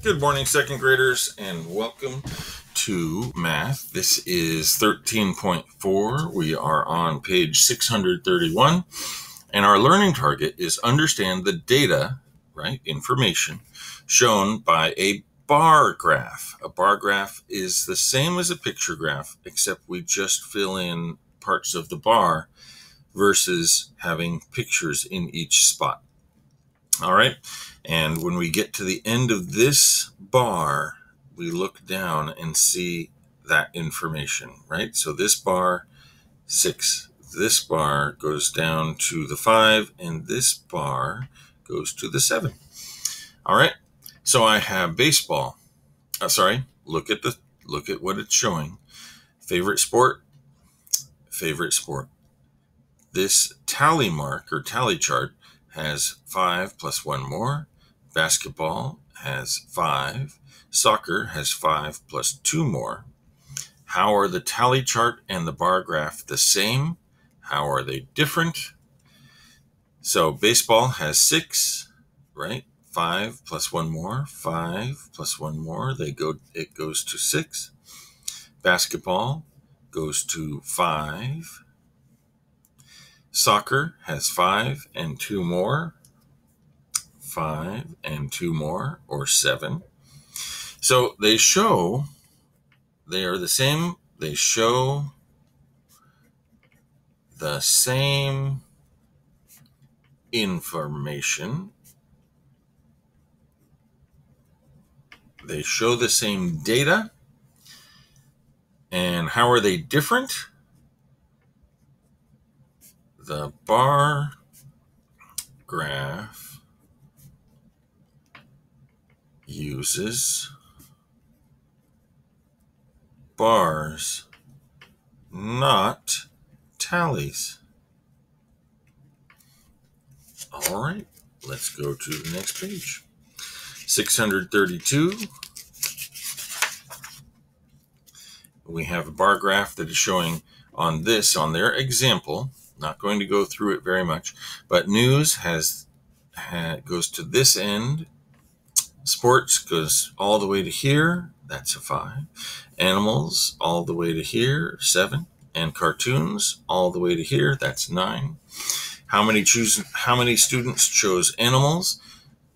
Good morning, second graders, and welcome to math. This is 13.4. We are on page 631, and our learning target is understand the data, right, information, shown by a bar graph. A bar graph is the same as a picture graph, except we just fill in parts of the bar versus having pictures in each spot. All right. And when we get to the end of this bar, we look down and see that information, right? So this bar, 6. This bar goes down to the 5, and this bar goes to the 7. All right. So I have baseball. Look at what it's showing. Favorite sport. This tally mark or tally chart has 5 plus 1 more. Basketball has 5. Soccer has 5 plus 2 more. How are the tally chart and the bar graph the same? How are they different? So baseball has 6, right? 5 plus 1 more. 5 plus 1 more. It goes to 6. Basketball goes to 5. Soccer has 5 and 2 more. 5 and 2 more, or 7. So they are the same. They show the same information. They show the same data. And how are they different? The bar graph uses bars, not tallies. All right, let's go to the next page. 632. We have a bar graph that is showing on their example. Not going to go through it very much, but news goes to this end. Sports goes all the way to here. That's a 5. Animals all the way to here, 7. And cartoons all the way to here. That's 9. How many students chose animals?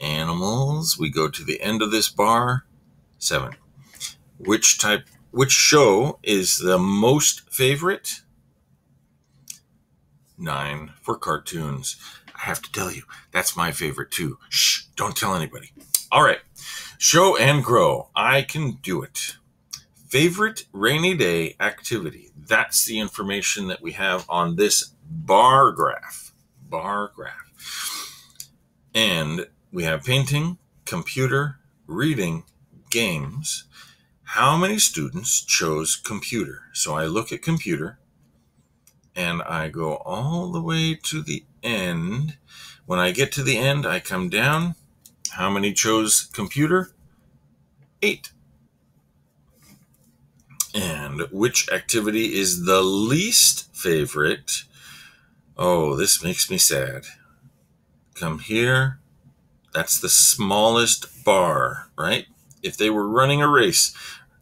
Animals, we go to the end of this bar, 7. Which show is the most favorite? 9 for cartoons. I have to tell you, that's my favorite too. Shh, don't tell anybody. All right, show and grow. I can do it. Favorite rainy day activity. That's the information that we have on this bar graph. And we have painting, computer, reading, games. How many students chose computer? So I look at computer and I go all the way to the end. When I get to the end, I come down. How many chose computer? 8. And which activity is the least favorite? Oh, this makes me sad. Come here. That's the smallest bar, right? If they were running a race,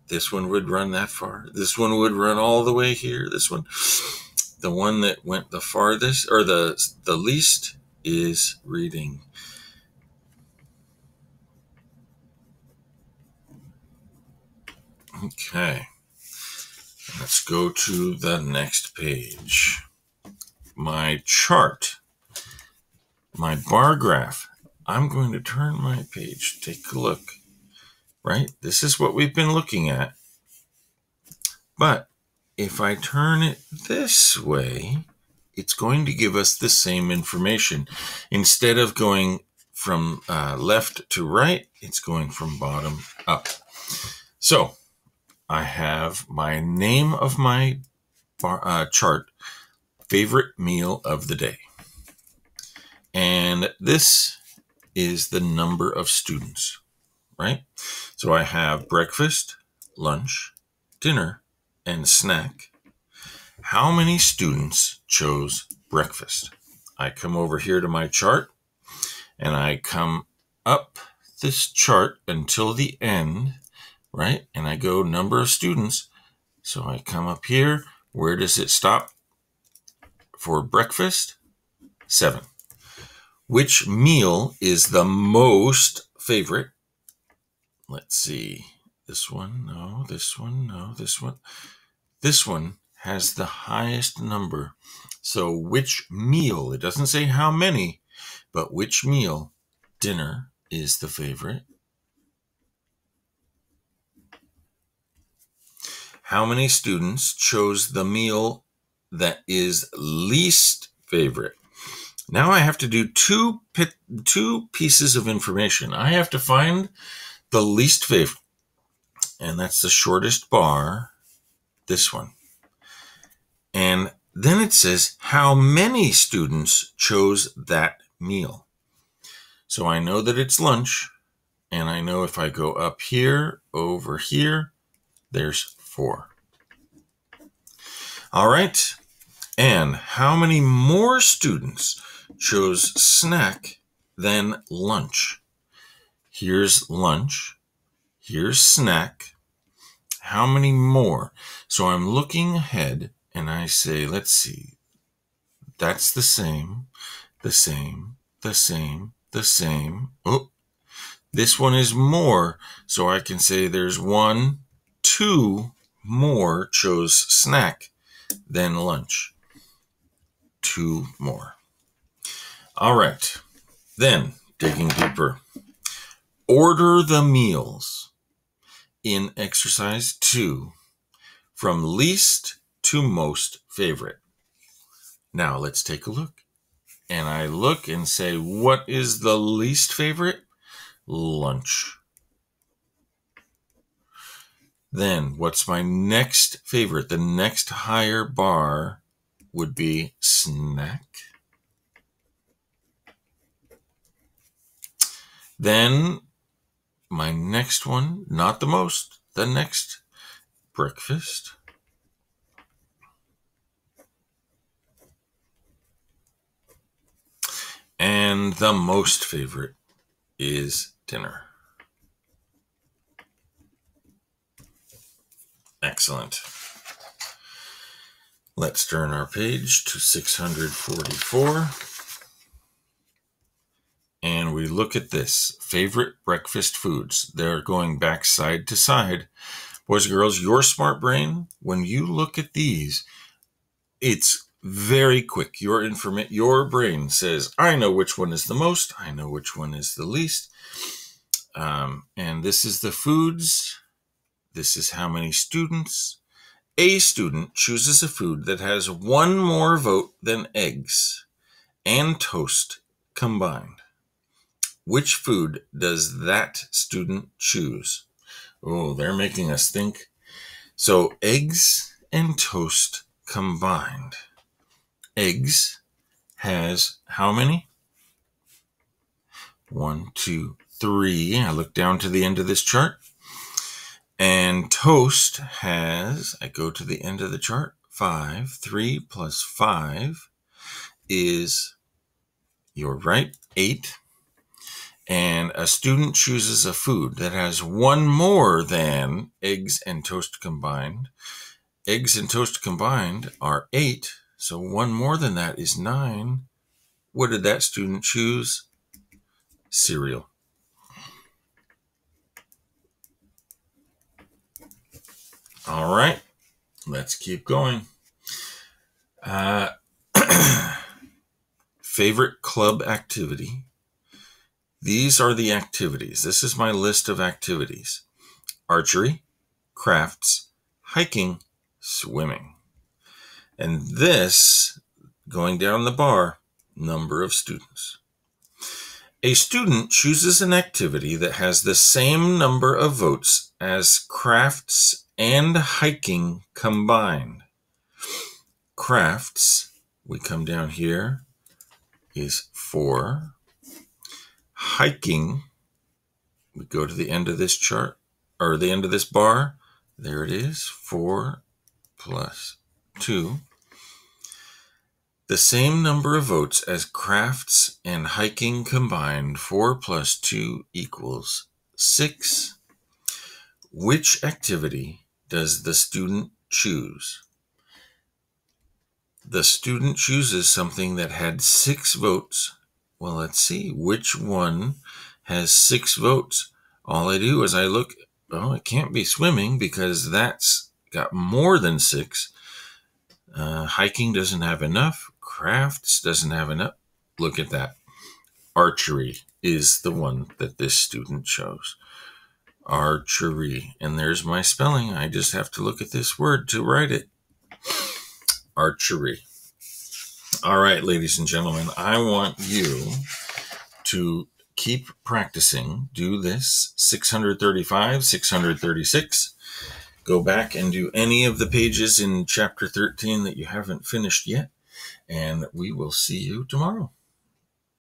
this one would run that far. This one would run all the way here. This one, the one that went the farthest or the least is reading. Okay. Let's go to the next page. My chart, my bar graph. I'm going to turn my page. Take a look. Right? This is what we've been looking at. But if I turn it this way, it's going to give us the same information. Instead of going from left to right, it's going from bottom up. So I have my name of my chart, favorite meal of the day. And this is the number of students, right? So I have breakfast, lunch, dinner, and snack. How many students chose breakfast? I come over here to my chart and I come up this chart until the end, right? And I go number of students. So I come up here. Where does it stop for breakfast? 7. Which meal is the most favorite? Let's see. This one, no. This one, no. This one. This one has the highest number. So which meal, it doesn't say how many, but which meal, dinner, is the favorite? How many students chose the meal that is least favorite? Now I have to do two pieces of information. I have to find the least favorite, and that's the shortest bar, this one. And then it says how many students chose that meal. So I know that it's lunch, and I know if I go up here, over here, there's 4. All right. And how many more students chose snack than lunch? Here's lunch. Here's snack. How many more? So I'm looking ahead and I say, let's see. That's the same, the same, the same, the same. Oh, this one is more. So I can say there's 1, 2 more chose snack than lunch. 2 more. All right. Then, digging deeper. Order the meals in exercise 2 from least to most favorite. Now, let's take a look. And I look and say, what is the least favorite? Lunch. Then, what's my next favorite? The next higher bar would be snack. Then, my next one, not the most, the next, breakfast. And the most favorite is dinner. Excellent. Let's turn our page to 644. And we look at this. Favorite breakfast foods. They're going back side to side. Boys and girls, your smart brain, when you look at these, it's very quick. Your brain says, I know which one is the most. I know which one is the least. And this is the foods. This is how many students. A student chooses a food that has 1 more vote than eggs and toast combined. Which food does that student choose? Oh, they're making us think. So eggs and toast combined. Eggs has how many? 1, 2, 3. I look down to the end of this chart. And toast has, I go to the end of the chart, 5. 3 plus 5 is, you're right, 8. And a student chooses a food that has 1 more than eggs and toast combined. Eggs and toast combined are 8. So 1 more than that is 9. What did that student choose? Cereal. All right, let's keep going. Favorite club activity. These are the activities. This is my list of activities. Archery, crafts, hiking, swimming. And this, going down the bar, number of students. A student chooses an activity that has the same number of votes as crafts and hiking combined. Crafts, we come down here, is 4. Hiking, we go to the end of this chart, or the end of this bar. There it is, 4 plus 2. the same number of votes as crafts and hiking combined. 4 plus 2 equals 6. Which activity does the student choose? The student chooses something that had 6 votes. Well, let's see. Which one has 6 votes? All I do is I look, oh, it can't be swimming because that's got more than 6. Hiking doesn't have enough. Crafts doesn't have enough. Look at that. Archery is the one that this student chose. Archery. And there's my spelling. I just have to look at this word to write it. Archery. All right, ladies and gentlemen, I want you to keep practicing. Do this 635, 636. Go back and do any of the pages in chapter 13 that you haven't finished yet, and we will see you tomorrow.